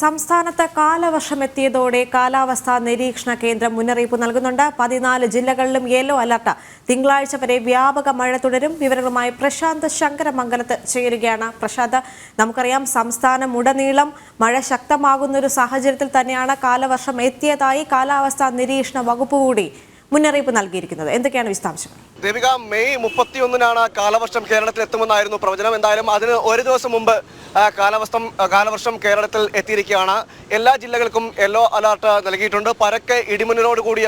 സംസ്ഥാനത്ത് കാലവർഷം എത്തിയതോടെ കാലാവസ്ഥാ നിരീക്ഷണ കേന്ദ്രം മുന്നറിയിപ്പ് നൽകുന്നുണ്ട്. 14 ജില്ലകളിലും യെല്ലോ അലർട്ട്. തിങ്കളാഴ്ച വരെ വ്യാപക മഴ തുടരും. വിവരങ്ങളുമായി പ്രശാന്ത് ശങ്കരമംഗലത്ത് ചേരുകയാണ്. പ്രശാന്ത്, നമുക്കറിയാം സംസ്ഥാനമുടനീളം മഴ ശക്തമാകുന്ന ഒരു സാഹചര്യത്തിൽ തന്നെയാണ് കാലവർഷം എത്തിയതായി കാലാവസ്ഥാ നിരീക്ഷണ വകുപ്പ് കൂടി മുന്നറിയിപ്പ് നൽകിയിരിക്കുന്നത്. എന്തൊക്കെയാണ് വിശദാംശങ്ങൾ? ദേവിക, മെയ് 31-നാണ് കാലവർഷം കേരളത്തിൽ എത്തുമെന്നായിരുന്നു പ്രവചനം. എന്തായാലും അതിന് ഒരു ദിവസം മുമ്പ് കാലവർഷം കേരളത്തിൽ എത്തിയിരിക്കുകയാണ്. എല്ലാ ജില്ലകൾക്കും യെല്ലോ അലർട്ട് നൽകിയിട്ടുണ്ട്. പരക്കെ ഇടിമിന്നലോട് കൂടിയ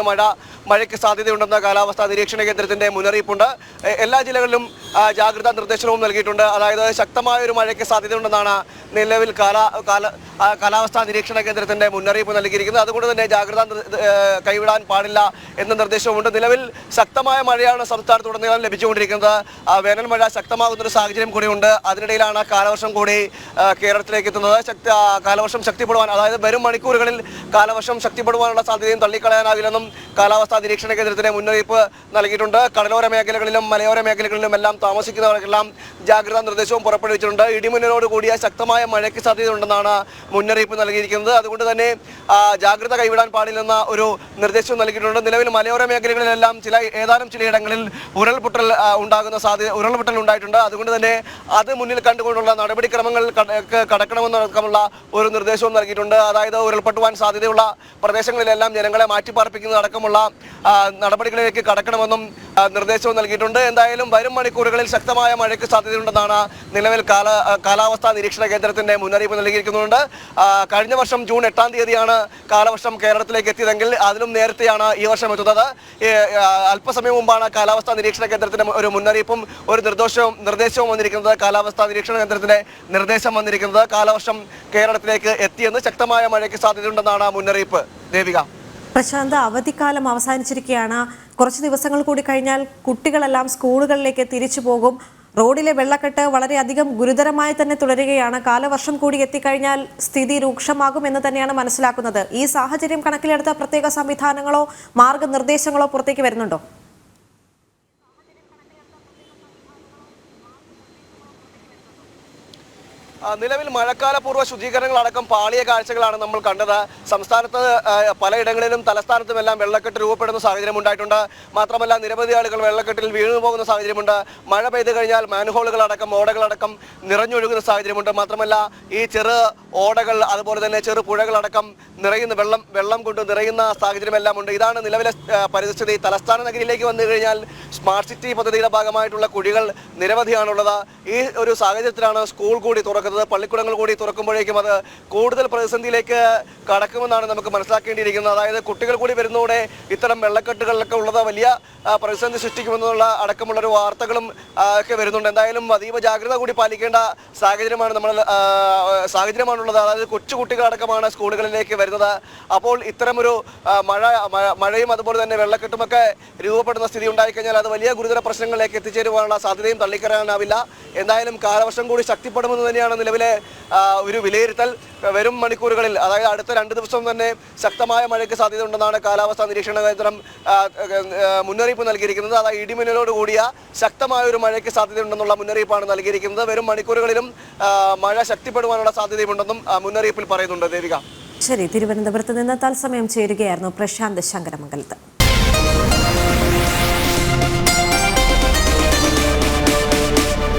മഴയ്ക്ക് സാധ്യതയുണ്ടെന്ന് കാലാവസ്ഥാ നിരീക്ഷണ കേന്ദ്രത്തിന്റെ മുന്നറിയിപ്പുണ്ട്. എല്ലാ ജില്ലകളിലും ജാഗ്രതാ നിർദ്ദേശവും നൽകിയിട്ടുണ്ട്. അതായത് ശക്തമായ ഒരു മഴയ്ക്ക് സാധ്യതയുണ്ടെന്നാണ് നിലവിൽ കാലാവസ്ഥാ നിരീക്ഷണ കേന്ദ്രത്തിന്റെ മുന്നറിയിപ്പ് നൽകിയിരിക്കുന്നത്. അതുകൊണ്ട് തന്നെ ജാഗ്രത കൈവിടാൻ പാടില്ല എന്ന നിർദ്ദേശവുമുണ്ട്. നിലവിൽ ശക്തമായ മഴയാണ് സംസ്ഥാനത്തുടനീളം ലഭിച്ചുകൊണ്ടിരിക്കുന്നത്. വേനൽ മഴ ശക്തമാകുന്നൊരു സാഹചര്യം കൂടിയുണ്ട്. അതിനിടയിലാണ് കാലവർഷം കൂടി കേരളത്തിലേക്ക് എത്തുന്നത്. കാലവർഷം ശക്തിപ്പെടുവാൻ, അതായത് വരും മണിക്കൂറുകളിൽ കാലവർഷം ശക്തിപ്പെടുവാനുള്ള സാധ്യതയും തള്ളിക്കളയാനാവില്ലെന്നും കാലാവസ്ഥാ നിരീക്ഷണ കേന്ദ്രത്തിന് മുന്നറിയിപ്പ് നൽകിയിട്ടുണ്ട്. കടലോര മേഖലകളിലും മലയോര മേഖലകളിലും എല്ലാം താമസിക്കുന്നവർക്കെല്ലാം ജാഗ്രതാ നിർദ്ദേശവും പുറപ്പെടുവിച്ചിട്ടുണ്ട്. ഇടിമിന്നലോട് കൂടിയ ശക്തമായ മഴയ്ക്ക് സാധ്യതയുണ്ടെന്നാണ് മുന്നറിയിപ്പ് നൽകിയിരിക്കുന്നത്. അതുകൊണ്ട് തന്നെ ജാഗ്രത കൈവിടാൻ പാടില്ലെന്ന ഒരു നിർദ്ദേശവും നൽകിയിട്ടുണ്ട്. നിലവിൽ മലയോര മേഖലകളിലെല്ലാം ഏതാനും ചിലയിടങ്ങളിൽ ഉരുൾപൊട്ടൽ ഉണ്ടായിട്ടുണ്ട്. അതുകൊണ്ട് തന്നെ അത് മുന്നിൽ കണ്ടുകൊണ്ടുള്ള നടപടിക്രമങ്ങൾ കടക്കണമെന്നടക്കമുള്ള ഒരു നിർദ്ദേശവും നൽകിയിട്ടുണ്ട്. അതായത് ഉരുൾപൊട്ടുവാൻ സാധ്യതയുള്ള പ്രദേശങ്ങളിലെല്ലാം ജനങ്ങളെ മാറ്റിപ്പാർപ്പിക്കുന്നതടക്കമുള്ള നടപടികളിലേക്ക് കടക്കണമെന്നും നിർദ്ദേശവും നൽകിയിട്ടുണ്ട്. എന്തായാലും വരും മണിക്കൂറുകളിൽ ശക്തമായ മഴയ്ക്ക് സാധ്യതയുണ്ടെന്നാണ് നിലവിൽ കാലാവസ്ഥാ നിരീക്ഷണ കേന്ദ്രത്തിന്റെ മുന്നറിയിപ്പ് നൽകിയിരിക്കുന്നുണ്ട്. കഴിഞ്ഞ വർഷം ജൂൺ 8-ാം തീയതിയാണ് കാലവർഷം കേരളത്തിലേക്ക് എത്തിയതെങ്കിൽ അതിലും നേരത്തെയാണ് ഈ വർഷം എത്തുന്നത്. അല്പസമയം മുമ്പാണ് കാലാവസ്ഥാ നിരീക്ഷണ കേന്ദ്രത്തിന്റെ ഒരു മുന്നറിയിപ്പും ഒരു നിർദ്ദേശവും വന്നിരിക്കുന്നത്. കാലാവസ്ഥാ നിരീക്ഷണ കേന്ദ്രത്തിന്റെ നിർദ്ദേശം വന്നിരിക്കുന്നത് കാലവർഷം കേരളത്തിലേക്ക് എത്തിയെന്ന് ശക്തമായ മഴയ്ക്ക് സാധ്യതയുണ്ടെന്നാണ് മുന്നറിയിപ്പ്. ദേവിക, പ്രശാന്ത്, അവധിക്കാലം അവസാനിച്ചിരിക്കുകയാണ്. കുറച്ച് ദിവസങ്ങൾ കൂടി കഴിഞ്ഞാൽ കുട്ടികളെല്ലാം സ്കൂളുകളിലേക്ക് തിരിച്ചു പോകും. റോഡിലെ വെള്ളക്കെട്ട് വളരെയധികം ഗുരുതരമായി തന്നെ തുടരുകയാണ്. കാലവർഷം കൂടി എത്തിക്കഴിഞ്ഞാൽ സ്ഥിതി രൂക്ഷമാകും എന്ന് തന്നെയാണ് മനസ്സിലാക്കുന്നത്. ഈ സാഹചര്യം കണക്കിലെടുത്ത പ്രത്യേക സംവിധാനങ്ങളോ മാർഗനിർദ്ദേശങ്ങളോ പുറത്തേക്ക് വരുന്നുണ്ടോ? നിലവിൽ മഴക്കാലപൂർവ്വ ശുചീകരണങ്ങളടക്കം പാളിയ കാഴ്ചകളാണ് നമ്മൾ കണ്ടത്. സംസ്ഥാനത്ത് പലയിടങ്ങളിലും തലസ്ഥാനത്തുമെല്ലാം വെള്ളക്കെട്ട് രൂപപ്പെടുന്ന സാഹചര്യം ഉണ്ടായിട്ടുണ്ട്. മാത്രമല്ല നിരവധി ആളുകൾ വെള്ളക്കെട്ടിൽ വീണു പോകുന്ന സാഹചര്യമുണ്ട്. മഴ പെയ്തു കഴിഞ്ഞാൽ മാൻഹോളുകളടക്കം ഓടകളടക്കം നിറഞ്ഞൊഴുകുന്ന സാഹചര്യമുണ്ട്. മാത്രമല്ല ഈ ചെറു ഓടകൾ അതുപോലെ തന്നെ ചെറു പുഴകളടക്കം വെള്ളം കൊണ്ട് നിറയുന്ന സാഹചര്യമെല്ലാം ഉണ്ട്. ഇതാണ് നിലവിലെ പരിസ്ഥിതി. തലസ്ഥാന നഗരിയിലേക്ക് വന്നു കഴിഞ്ഞാൽ സ്മാർട്ട് സിറ്റി പദ്ധതിയുടെ ഭാഗമായിട്ടുള്ള കുഴികൾ നിരവധിയാണുള്ളത്. ഈ ഒരു സാഹചര്യത്തിലാണ് സ്കൂൾ കൂടി തുറക്കുന്നത്. പള്ളിക്കൂടങ്ങൾ കൂടി തുറക്കുമ്പോഴേക്കും അത് കൂടുതൽ പ്രതിസന്ധിയിലേക്ക് കടക്കുമെന്നാണ് നമുക്ക് മനസ്സിലാക്കേണ്ടിയിരിക്കുന്നത്. അതായത് കുട്ടികൾ കൂടി വരുന്നതോടെ ഇത്തരം വെള്ളക്കെട്ടുകളിലൊക്കെ ഉള്ളത് വലിയ പ്രതിസന്ധി സൃഷ്ടിക്കുമെന്നുള്ള അടക്കമുള്ളൊരു വാർത്തകളും ഒക്കെ വരുന്നുണ്ട്. എന്തായാലും അതീവ ജാഗ്രത കൂടി പാലിക്കേണ്ട സാഹചര്യമാണുള്ളത്. അതായത് കൊച്ചുകുട്ടികളടക്കമാണ് സ്കൂളുകളിലേക്ക് വരുന്നത്. അപ്പോൾ ഇത്തരമൊരു മഴയും അതുപോലെ തന്നെ വെള്ളക്കെട്ടുമൊക്കെ രൂപപ്പെടുന്ന സ്ഥിതി ഉണ്ടായിക്കഴിഞ്ഞാൽ അത് വലിയ ഗുരുതര പ്രശ്നങ്ങളിലേക്ക് എത്തിച്ചേരുവാനുള്ള സാധ്യതയും തള്ളിക്കറാനാവില്ല. എന്തായാലും കാലവർഷം കൂടി ശക്തിപ്പെടുമെന്ന് തന്നെയാണ് നിലവിലെ ഒരു വിലയിരുത്തൽ. വരും മണിക്കൂറുകളിൽ, അതായത് അടുത്ത 2 ദിവസം തന്നെ ശക്തമായ മഴയ്ക്ക് സാധ്യതയുണ്ടെന്നാണ് കാലാവസ്ഥാ നിരീക്ഷണ കേന്ദ്രം മുന്നറിയിപ്പ് നൽകിയിരിക്കുന്നത്. അതായത് ഇടിമിന്നലോട് കൂടിയ ശക്തമായ ഒരു മഴയ്ക്ക് സാധ്യതയുണ്ടെന്നുള്ള മുന്നറിയിപ്പാണ് നൽകിയിരിക്കുന്നത്. വരും മണിക്കൂറുകളിലും മഴ ശക്തിപ്പെടുവാനുള്ള സാധ്യതയുണ്ടെന്നും മുന്നറിയിപ്പിൽ പറയുന്നുണ്ട്. ദേവിക, ശരി. തിരുവനന്തപുരത്ത് നിന്ന് തത്സമയം ചേരുകയായിരുന്നു പ്രശാന്ത് ശങ്കരമംഗലത്ത്.